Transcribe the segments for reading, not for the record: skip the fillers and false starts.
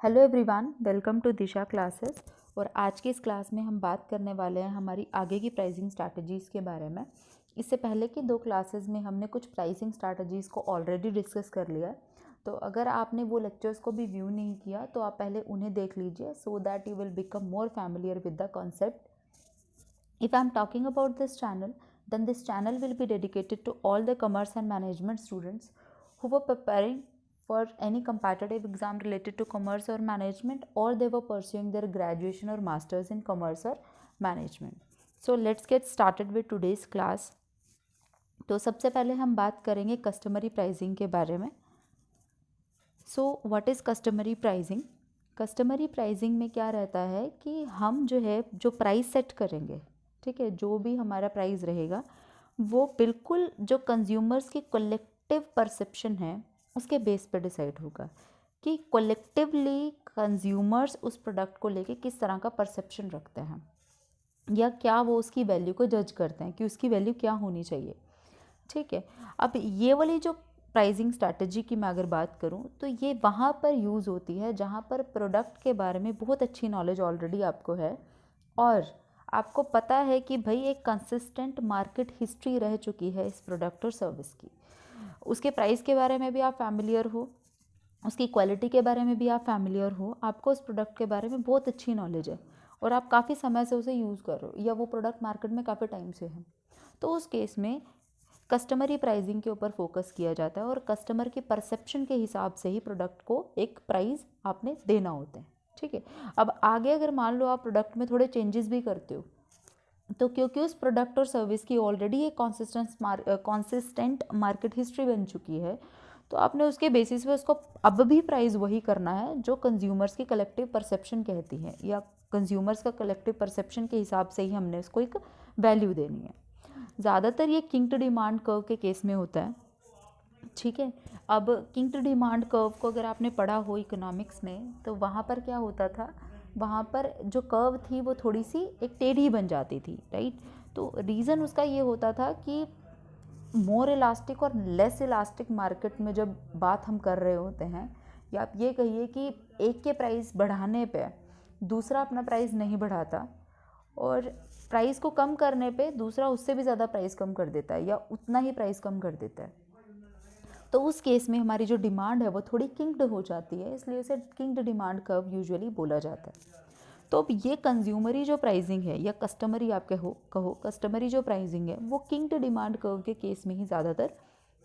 Hello everyone, welcome to Disha classes. और आज की इस क्लास में हम बात करने वाले हैं हमारी आगे की प्राइसिंग स्ट्रैटेजीज़ के बारे में। इससे पहले की दो क्लासेस में हमने कुछ प्राइसिंग स्ट्रैटेजीज़ को ऑलरेडी डिस्कस कर लिया है, तो अगर आपने वो लेक्चर्स को भी व्यू नहीं किया तो आप पहले उन्हें देख लीजिए, so that you will become more familiar with the concept. If I am talking about this channel, then this channel will be dedicated to all the commerce and management students who were preparing for any competitive exam related to commerce or management, or they were pursuing their graduation or masters in commerce or management. So let's get started with today's class. तो सबसे पहले हम बात करेंगे customary pricing के बारे में। So what is customary pricing? Customary pricing में क्या रहता है कि हम जो प्राइस सेट करेंगे, ठीक है, जो भी हमारा प्राइस रहेगा वो बिल्कुल जो कंज्यूमर्स की कलेक्टिव परसेप्शन है उसके बेस पे डिसाइड होगा कि कलेक्टिवली कंज्यूमर्स उस प्रोडक्ट को लेके किस तरह का परसेप्शन रखते हैं या क्या वो उसकी वैल्यू को जज करते हैं कि उसकी वैल्यू क्या होनी चाहिए। ठीक है, अब ये वाली जो प्राइसिंग स्ट्रैटेजी की मैं अगर बात करूं तो ये वहाँ पर यूज़ होती है जहाँ पर प्रोडक्ट के बारे में बहुत अच्छी नॉलेज ऑलरेडी आपको है और आपको पता है कि भाई एक कंसिस्टेंट मार्केट हिस्ट्री रह चुकी है इस प्रोडक्ट और सर्विस की। उसके प्राइस के बारे में भी आप फैमिलियर हो, उसकी क्वालिटी के बारे में भी आप फैमिलियर हो, आपको उस प्रोडक्ट के बारे में बहुत अच्छी नॉलेज है और आप काफ़ी समय से उसे यूज़ कर रहे हो या वो प्रोडक्ट मार्केट में काफ़ी टाइम से है, तो उस केस में कस्टमरी प्राइसिंग के ऊपर फोकस किया जाता है और कस्टमर की परसेप्शन के हिसाब से ही प्रोडक्ट को एक प्राइस आपने देना होता है। ठीक है, अब आगे अगर मान लो आप प्रोडक्ट में थोड़े चेंजेस भी करते हो तो क्योंकि उस प्रोडक्ट और सर्विस की ऑलरेडी एक कॉन्सिस्टेंट मार्केट हिस्ट्री बन चुकी है, तो आपने उसके बेसिस पे उसको अब भी प्राइस वही करना है जो कंज्यूमर्स की कलेक्टिव परसेप्शन कहती है या कंज्यूमर्स का कलेक्टिव परसेप्शन के हिसाब से ही हमने उसको एक वैल्यू देनी है। ज़्यादातर ये किंक्ड डिमांड कर्व के केस में होता है। ठीक है, अब किंक्ड डिमांड कर्व को अगर आपने पढ़ा हो इकोनॉमिक्स में तो वहाँ पर क्या होता था, वहाँ पर जो कर्व थी वो थोड़ी सी एक टेढ़ी बन जाती थी, राइट। तो रीज़न उसका ये होता था कि मोर इलास्टिक और लेस इलास्टिक मार्केट में जब बात हम कर रहे होते हैं या आप ये कहिए कि एक के प्राइस बढ़ाने पे दूसरा अपना प्राइस नहीं बढ़ाता और प्राइस को कम करने पे दूसरा उससे भी ज़्यादा प्राइस कम कर देता है या उतना ही प्राइस कम कर देता है, तो उस केस में हमारी जो डिमांड है वो थोड़ी किंक्ड हो जाती है, इसलिए उसे किंक्ड डिमांड कर्व यूजुअली बोला जाता है। तो अब ये कंज्यूमरी जो प्राइसिंग है या कस्टमरी आप कहो कस्टमरी जो प्राइसिंग है वो किंक्ड डिमांड कर्व के केस में ही ज़्यादातर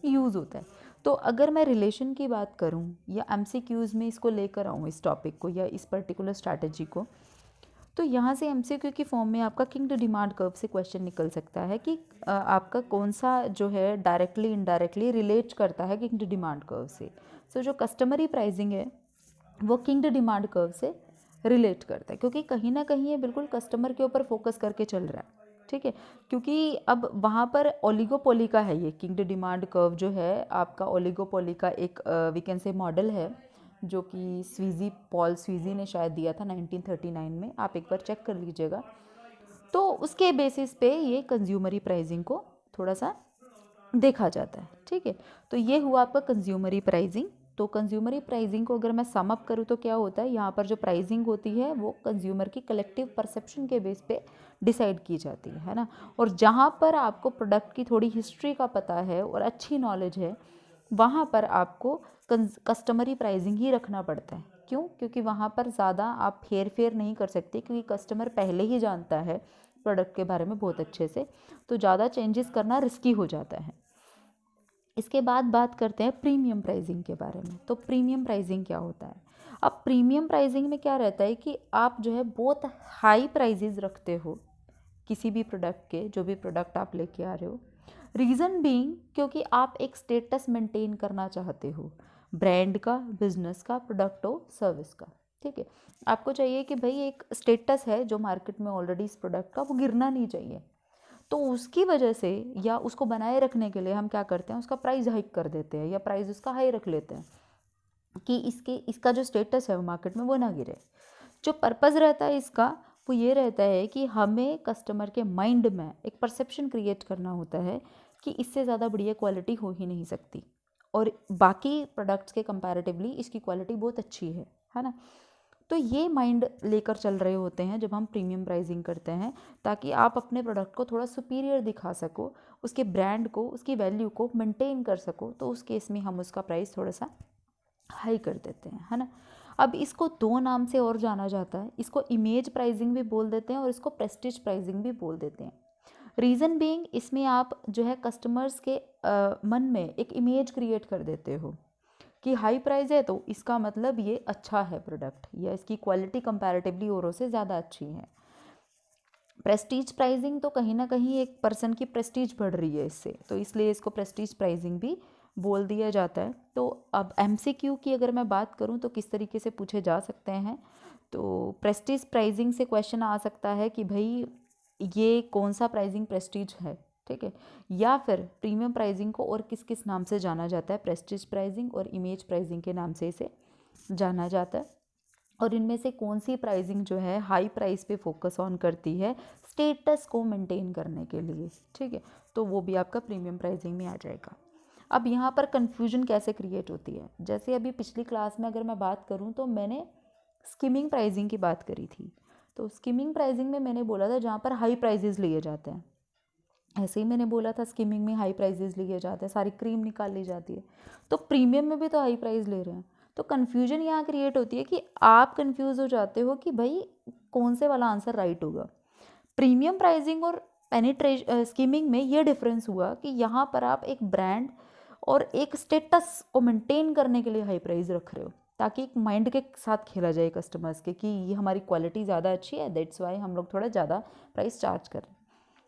यूज़ होता है। तो अगर मैं रिलेशन की बात करूँ या एमसीक्यूज़ में इसको लेकर आऊँ इस टॉपिक को या इस पर्टिकुलर स्ट्रैटेजी को, तो यहाँ से एमसीक्यू की फॉर्म में आपका किंक्ड डिमांड कर्व से क्वेश्चन निकल सकता है कि आपका कौन सा जो है डायरेक्टली इनडायरेक्टली रिलेट करता है किंक्ड डिमांड कर्व से। सो जो कस्टमरी प्राइसिंग है वो किंक्ड डिमांड कर्व से रिलेट करता है क्योंकि कहीं ना कहीं ये बिल्कुल कस्टमर के ऊपर फोकस करके चल रहा है। ठीक है, क्योंकि अब वहाँ पर ओलिगोपोली का है, ये किंक्ड डिमांड कर्व जो है आपका ओलिगोपोली का एक वी कैन से मॉडल है जो कि पॉल स्वीजी ने शायद दिया था 1939 में, आप एक बार चेक कर लीजिएगा। तो उसके बेसिस पे ये कंज्यूमरी प्राइसिंग को थोड़ा सा देखा जाता है। ठीक है, तो ये हुआ आपका कंज्यूमरी प्राइसिंग। तो कंज्यूमरी प्राइसिंग को अगर मैं सम अप करूँ तो क्या होता है, यहाँ पर जो प्राइसिंग होती है वो कंज्यूमर की कलेक्टिव परसेप्शन के बेस पे डिसाइड की जाती है ना। और जहाँ पर आपको प्रोडक्ट की थोड़ी हिस्ट्री का पता है और अच्छी नॉलेज है वहाँ पर आपको कस्टमरी प्राइसिंग ही रखना पड़ता है। क्यों? क्योंकि वहाँ पर ज़्यादा आप हेर फेर नहीं कर सकते क्योंकि कस्टमर पहले ही जानता है प्रोडक्ट के बारे में बहुत अच्छे से, तो ज़्यादा चेंजेस करना रिस्की हो जाता है। इसके बाद बात करते हैं प्रीमियम प्राइसिंग के बारे में। तो प्रीमियम प्राइसिंग क्या होता है? अब प्रीमियम प्राइसिंग में क्या रहता है कि आप जो है बहुत हाई प्राइजेज रखते हो किसी भी प्रोडक्ट के, जो भी प्रोडक्ट आप लेके आ रहे हो। रीज़न बीइंग क्योंकि आप एक स्टेटस मेंटेन करना चाहते हो, ब्रांड का, बिजनेस का, प्रोडक्ट हो, सर्विस का। ठीक है, आपको चाहिए कि भाई एक स्टेटस है जो मार्केट में ऑलरेडी इस प्रोडक्ट का वो गिरना नहीं चाहिए, तो उसकी वजह से या उसको बनाए रखने के लिए हम क्या करते हैं, उसका प्राइस हाइक कर देते हैं या प्राइस उसका हाई रख लेते हैं कि इसका जो स्टेटस है वो मार्केट में वो ना गिरे। जो पर्पज़ रहता है इसका वो ये रहता है कि हमें कस्टमर के माइंड में एक परसेप्शन क्रिएट करना होता है कि इससे ज़्यादा बढ़िया क्वालिटी हो ही नहीं सकती और बाकी प्रोडक्ट्स के कंपैरेटिवली इसकी क्वालिटी बहुत अच्छी है। है ना। तो ये माइंड लेकर चल रहे होते हैं जब हम प्रीमियम प्राइसिंग करते हैं, ताकि आप अपने प्रोडक्ट को थोड़ा सुपीरियर दिखा सको, उसके ब्रांड को, उसकी वैल्यू को मेंटेन कर सको। तो उस केस में हम उसका प्राइस थोड़ा सा हाई कर देते हैं, है ना। अब इसको दो नाम से और जाना जाता है, इसको इमेज प्राइसिंग भी बोल देते हैं और इसको प्रेस्टीज प्राइसिंग भी बोल देते हैं। रीज़न बीइंग, इसमें आप जो है कस्टमर्स के मन में एक इमेज क्रिएट कर देते हो कि हाई प्राइस है तो इसका मतलब ये अच्छा है प्रोडक्ट, या इसकी क्वालिटी कंपैरेटिवली औरों से ज़्यादा अच्छी है। प्रेस्टीज प्राइसिंग तो कहीं ना कहीं एक पर्सन की प्रेस्टीज बढ़ रही है इससे, तो इसलिए इसको प्रेस्टीज प्राइसिंग भी बोल दिया जाता है। तो अब एमसीक्यू की अगर मैं बात करूं तो किस तरीके से पूछे जा सकते हैं, तो प्रेस्टीज प्राइसिंग से क्वेश्चन आ सकता है कि भाई ये कौन सा प्राइसिंग प्रेस्टीज है, ठीक है। या फिर प्रीमियम प्राइसिंग को और किस किस नाम से जाना जाता है, प्रेस्टीज प्राइसिंग और इमेज प्राइसिंग के नाम से इसे जाना जाता है। और इनमें से कौन सी प्राइसिंग जो है हाई प्राइस पे फोकस ऑन करती है स्टेटस को मेंटेन करने के लिए, ठीक है, तो वो भी आपका प्रीमियम प्राइसिंग में आ जाएगा। अब यहाँ पर कन्फ्यूजन कैसे क्रिएट होती है, जैसे अभी पिछली क्लास में अगर मैं बात करूँ तो मैंने स्किमिंग प्राइसिंग की बात करी थी। तो स्किमिंग प्राइसिंग में मैंने बोला था जहाँ पर हाई प्राइजेस लिए जाते हैं, ऐसे ही मैंने बोला था स्किमिंग में हाई प्राइजेस लिए जाते हैं, सारी क्रीम निकाल ली जाती है। तो प्रीमियम में भी तो हाई प्राइस ले रहे हैं, तो कन्फ्यूजन यहाँ क्रिएट होती है कि आप कन्फ्यूज़ हो जाते हो कि भाई कौन से वाला आंसर राइट होगा। प्रीमियम प्राइसिंग और स्कीमिंग में ये डिफरेंस हुआ कि यहाँ पर आप एक ब्रांड और एक स्टेटस को मेंटेन करने के लिए हाई प्राइस रख रहे हो, ताकि एक माइंड के साथ खेला जाए कस्टमर्स के कि ये हमारी क्वालिटी ज़्यादा अच्छी है, दैट्स वाई हम लोग थोड़ा ज़्यादा प्राइस चार्ज कर रहे हैं।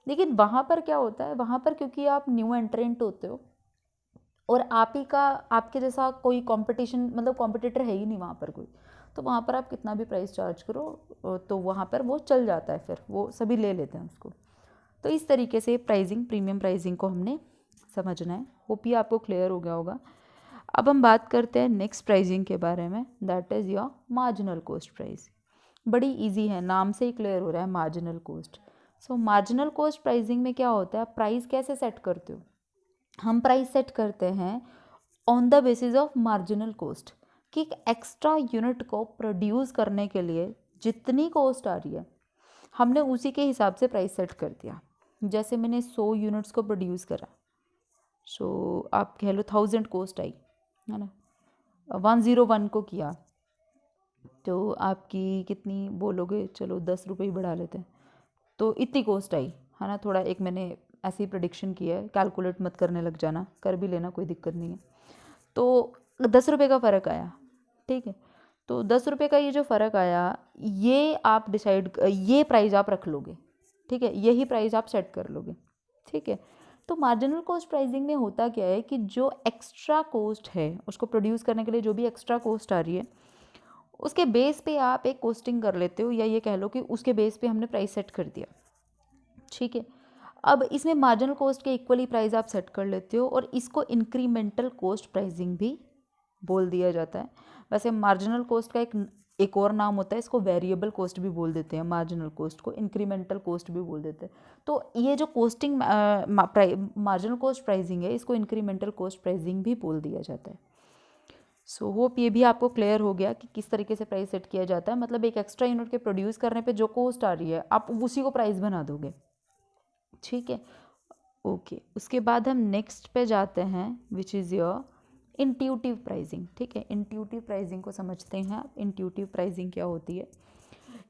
लेकिन वहाँ पर क्या होता है, वहाँ पर क्योंकि आप न्यू एंट्रेंट होते हो और आप ही का आपके जैसा कोई कंपटीशन मतलब कॉम्पिटिटर है ही नहीं वहाँ पर कोई, तो वहाँ पर आप कितना भी प्राइस चार्ज करो तो वहाँ पर वो चल जाता है, फिर वो सभी ले लेते हैं उसको। तो इस तरीके से प्राइसिंग, प्रीमियम प्राइसिंग को हमने समझना है। होप ये आपको क्लियर हो गया होगा। अब हम बात करते हैं नेक्स्ट प्राइसिंग के बारे में, that is your marginal cost price. बड़ी इजी है, नाम से ही क्लियर हो रहा है मार्जिनल कॉस्ट। सो मार्जिनल कॉस्ट प्राइसिंग में क्या होता है, प्राइस कैसे सेट करते हो, हम प्राइस सेट करते हैं on the basis of marginal cost, कि एक एक्स्ट्रा यूनिट को प्रोड्यूस करने के लिए जितनी कॉस्ट आ रही है हमने उसी के हिसाब से प्राइस सेट कर दिया। जैसे मैंने 100 यूनिट्स को प्रोड्यूस करा, सो आप कह लो 1000 कॉस्ट आई, है ना। 101 को किया तो आपकी कितनी बोलोगे, चलो 10 रुपये ही बढ़ा लेते हैं, तो इतनी कॉस्ट आई, है ना। थोड़ा एक मैंने ऐसी प्रेडिक्शन किया है, कैलकुलेट मत करने लग जाना, कर भी लेना, कोई दिक्कत नहीं है। तो 10 रुपये का फ़र्क आया, ठीक है। तो 10 रुपये का ये जो फ़र्क आया, ये आप डिसाइड, ये प्राइस आप रख लोगे, ठीक है, यही प्राइस आप सेट कर लोगे, ठीक है। तो मार्जिनल कॉस्ट प्राइसिंग में होता क्या है कि जो एक्स्ट्रा कॉस्ट है उसको प्रोड्यूस करने के लिए जो भी एक्स्ट्रा कॉस्ट आ रही है उसके बेस पे आप एक कॉस्टिंग कर लेते हो, या ये कह लो कि उसके बेस पे हमने प्राइस सेट कर दिया, ठीक है। अब इसमें मार्जिनल कॉस्ट के इक्वली प्राइस आप सेट कर लेते हो और इसको इंक्रीमेंटल कॉस्ट प्राइसिंग भी बोल दिया जाता है। वैसे मार्जिनल कॉस्ट का एक और नाम होता है, इसको वेरिएबल कॉस्ट भी बोल देते हैं, मार्जिनल कॉस्ट को इंक्रीमेंटल कॉस्ट भी बोल देते हैं। तो ये जो कॉस्टिंग मार्जिनल कॉस्ट प्राइसिंग है, इसको इंक्रीमेंटल कॉस्ट प्राइसिंग भी बोल दिया जाता है। सो होप ये भी आपको क्लियर हो गया कि किस तरीके से प्राइस सेट किया जाता है। मतलब एक एक्स्ट्रा यूनिट के प्रोड्यूस करने पे जो कॉस्ट आ रही है आप उसी को प्राइस बना दोगे, ठीक है, ओके। उसके बाद हम नेक्स्ट पे जाते हैं which is your intuitive pricing, ठीक है। इंट्यूटिव प्राइसिंग को समझते हैं आप, इंट्यूटिव प्राइसिंग क्या होती है।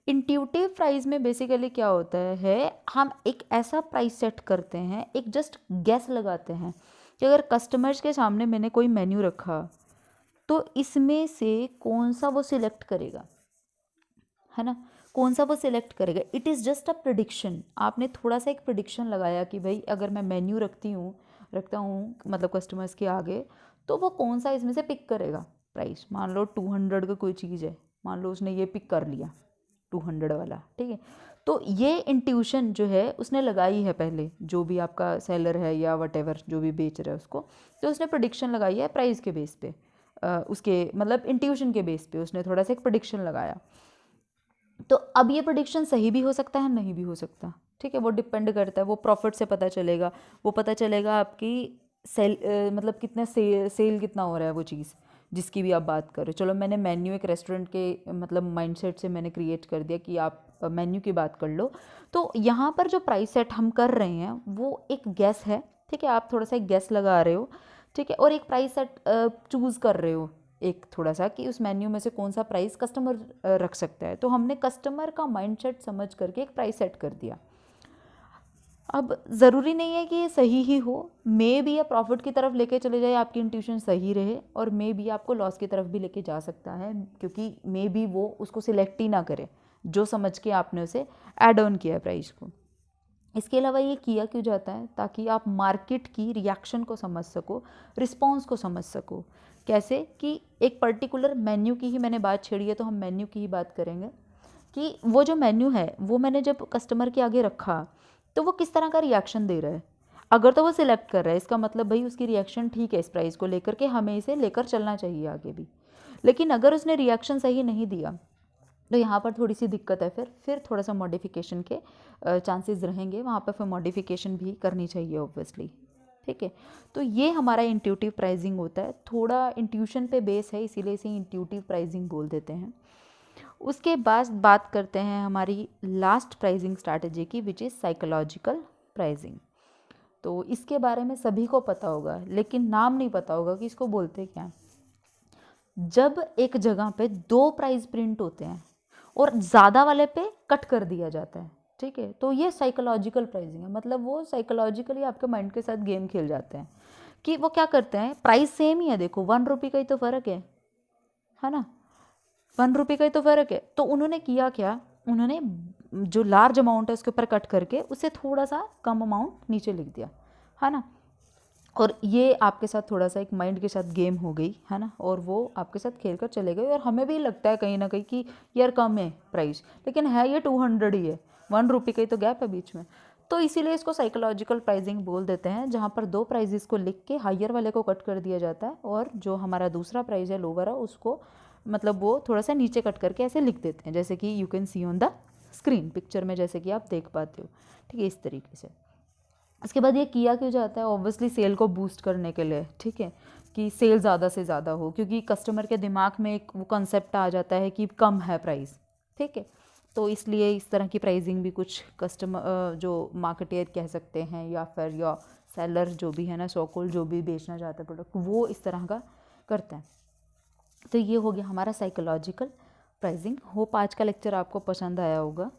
इंट्यूटिव प्राइस में बेसिकली क्या होता है, हम एक ऐसा प्राइस सेट करते हैं, एक जस्ट गैस लगाते हैं कि अगर कस्टमर्स के सामने मैंने कोई मेन्यू रखा तो इसमें से कौन सा वो सिलेक्ट करेगा, है ना, कौन सा वो सिलेक्ट करेगा। It is just a prediction, आपने थोड़ा सा एक प्रिडिक्शन लगाया कि भाई अगर मैं मेन्यू रखता हूँ मतलब कस्टमर्स के आगे, तो वो कौन सा इसमें से पिक करेगा प्राइस। मान लो 200 का कोई चीज़ है, मान लो उसने ये पिक कर लिया 200 वाला, ठीक है। तो ये इंट्यूशन जो है उसने लगाई है पहले, जो भी आपका सेलर है या वटेवर जो भी बेच रहा है उसको, तो उसने प्रिडिक्शन लगाई है प्राइस के बेस पे, उसके मतलब इंट्यूशन के बेस पे उसने थोड़ा सा एक प्रिडिक्शन लगाया। तो अब ये प्रेडिक्शन सही भी हो सकता है, नहीं भी हो सकता, ठीक है, वो डिपेंड करता है, वो प्रॉफिट से पता चलेगा, वो पता चलेगा आपकी सेल मतलब कितने सेल कितना हो रहा है वो चीज़, जिसकी भी आप बात करो। चलो मैंने मेन्यू एक रेस्टोरेंट के मतलब माइंडसेट से मैंने क्रिएट कर दिया कि आप मेन्यू की बात कर लो। तो यहाँ पर जो प्राइस सेट हम कर रहे हैं वो एक गेस है, ठीक है, आप थोड़ा सा एक गेस लगा रहे हो, ठीक है, और एक प्राइस सेट चूज़ कर रहे हो एक थोड़ा सा कि उस मेन्यू में से कौन सा प्राइस कस्टमर रख सकता है। तो हमने कस्टमर का माइंडसेट समझ करके एक प्राइस सेट कर दिया। अब ज़रूरी नहीं है कि ये सही ही हो, मे भी या प्रॉफिट की तरफ लेके चले जाए, आपकी इंट्यूशन सही रहे, और मे भी आपको लॉस की तरफ भी लेके जा सकता है, क्योंकि मे भी वो उसको सिलेक्ट ही ना करे जो समझ के आपने उसे ऐड ऑन किया है प्राइस को। इसके अलावा ये किया क्यों जाता है, ताकि आप मार्केट की रिएक्शन को समझ सको, रिस्पॉन्स को समझ सको। कैसे कि एक पर्टिकुलर मेन्यू की ही मैंने बात छेड़ी है, तो हम मेन्यू की ही बात करेंगे कि वो जो मेन्यू है वो मैंने जब कस्टमर के आगे रखा तो वो किस तरह का रिएक्शन दे रहा है। अगर तो वो सिलेक्ट कर रहा है, इसका मतलब भाई उसकी रिएक्शन ठीक है इस प्राइस को लेकर के, हमें इसे लेकर चलना चाहिए आगे भी। लेकिन अगर उसने रिएक्शन सही नहीं दिया तो यहाँ पर थोड़ी सी दिक्कत है, फिर थोड़ा सा मॉडिफिकेशन के चांसेस रहेंगे, वहाँ पर फिर मॉडिफिकेशन भी करनी चाहिए ऑब्वियसली, ठीक है। तो ये हमारा इंट्यूटिव प्राइसिंग होता है, थोड़ा इंट्यूशन पे बेस है, इसीलिए इसे इंट्यूटिव प्राइसिंग बोल देते हैं। उसके बाद बात करते हैं हमारी लास्ट प्राइसिंग स्ट्रैटेजी की, विच इज़ साइकोलॉजिकल प्राइसिंग। तो इसके बारे में सभी को पता होगा, लेकिन नाम नहीं पता होगा कि इसको बोलते क्या है। जब एक जगह पे दो प्राइस प्रिंट होते हैं और ज़्यादा वाले पे कट कर दिया जाता है, ठीक है, तो ये साइकोलॉजिकल प्राइसिंग है। मतलब वो साइकोलॉजिकली आपके माइंड के साथ गेम खेल जाते हैं कि वो क्या करते हैं, प्राइस सेम ही है, देखो 1 रुपये का ही तो फ़र्क है ना, 1 रुपये का ही तो फ़र्क है। तो उन्होंने किया क्या, उन्होंने जो लार्ज अमाउंट है उसके ऊपर कट करके उसे थोड़ा सा कम अमाउंट नीचे लिख दिया, है ना। और ये आपके साथ थोड़ा सा एक माइंड के साथ गेम हो गई, है ना, और वो आपके साथ खेल कर चले गए। और हमें भी लगता है कहीं ना कहीं कि यार कम है प्राइस, लेकिन है ये 200 ही है, 1 रुपये का ही तो गैप है बीच में। तो इसीलिए इसको साइकोलॉजिकल प्राइसिंग बोल देते हैं, जहाँ पर दो प्राइजेस को लिख के हायर वाले को कट कर दिया जाता है, और जो हमारा दूसरा प्राइस है लोअर है उसको मतलब वो थोड़ा सा नीचे कट करके ऐसे लिख देते हैं, जैसे कि you can see on the screen, picture में जैसे कि आप देख पाते हो, ठीक है, इस तरीके से। इसके बाद ये किया क्यों जाता है, ऑब्वियसली सेल को बूस्ट करने के लिए, ठीक है, कि सेल ज़्यादा से ज़्यादा हो, क्योंकि कस्टमर के दिमाग में एक वो कंसेप्ट आ जाता है कि कम है प्राइस, ठीक है। तो इसलिए इस तरह की प्राइसिंग भी कुछ कस्टमर जो मार्केटियर कह सकते हैं या फिर या सेलर जो भी है ना, सो-कॉल्ड जो भी बेचना चाहता है प्रोडक्ट, वो इस तरह का करते हैं। तो ये हो गया हमारा साइकोलॉजिकल प्राइसिंग। होप आज का लेक्चर आपको पसंद आया होगा।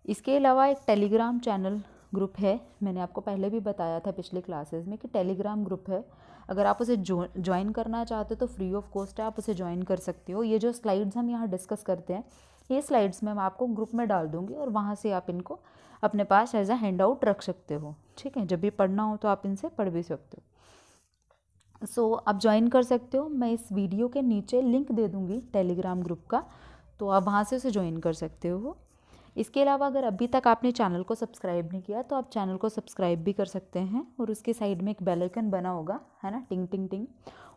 इसके अलावा एक टेलीग्राम चैनल ग्रुप है, मैंने आपको पहले भी बताया था पिछले क्लासेस में कि टेलीग्राम ग्रुप है, अगर आप उसे ज्वाइन करना चाहते हो तो फ्री ऑफ कॉस्ट है, आप उसे ज्वाइन कर सकते हो। ये जो स्लाइड्स हम यहाँ डिस्कस करते हैं, ये स्लाइड्स मैं आपको ग्रुप में डाल दूँगी और वहाँ से आप इनको अपने पास एज अ हैंड आउट रख सकते हो, ठीक है, जब भी पढ़ना हो तो आप इनसे पढ़ भी सकते हो। सो आप ज्वाइन कर सकते हो, मैं इस वीडियो के नीचे लिंक दे दूँगी टेलीग्राम ग्रुप का, तो आप वहाँ से उसे ज्वाइन कर सकते हो। इसके अलावा अगर अभी तक आपने चैनल को सब्सक्राइब नहीं किया तो आप चैनल को सब्सक्राइब भी कर सकते हैं, और उसके साइड में एक बेल आइकन बना होगा, है ना, टिंग टिंग टिंग,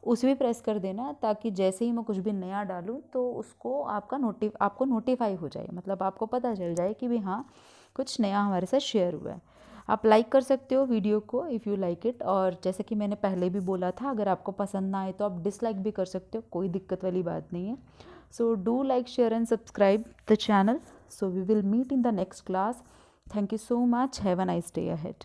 उसे भी प्रेस कर देना, ताकि जैसे ही मैं कुछ भी नया डालूँ तो उसको आपको नोटिफाई हो जाए, मतलब आपको पता चल जाए कि भी हाँ कुछ नया हमारे साथ शेयर हुआ है। आप लाइक कर सकते हो वीडियो को इफ़ यू लाइक इट, और जैसे कि मैंने पहले भी बोला था, अगर आपको पसंद ना आए तो आप डिसलाइक भी कर सकते हो, कोई दिक्कत वाली बात नहीं है। So do like, share and subscribe the channel. So we will meet in the next class. Thank you so much. Have a nice day ahead.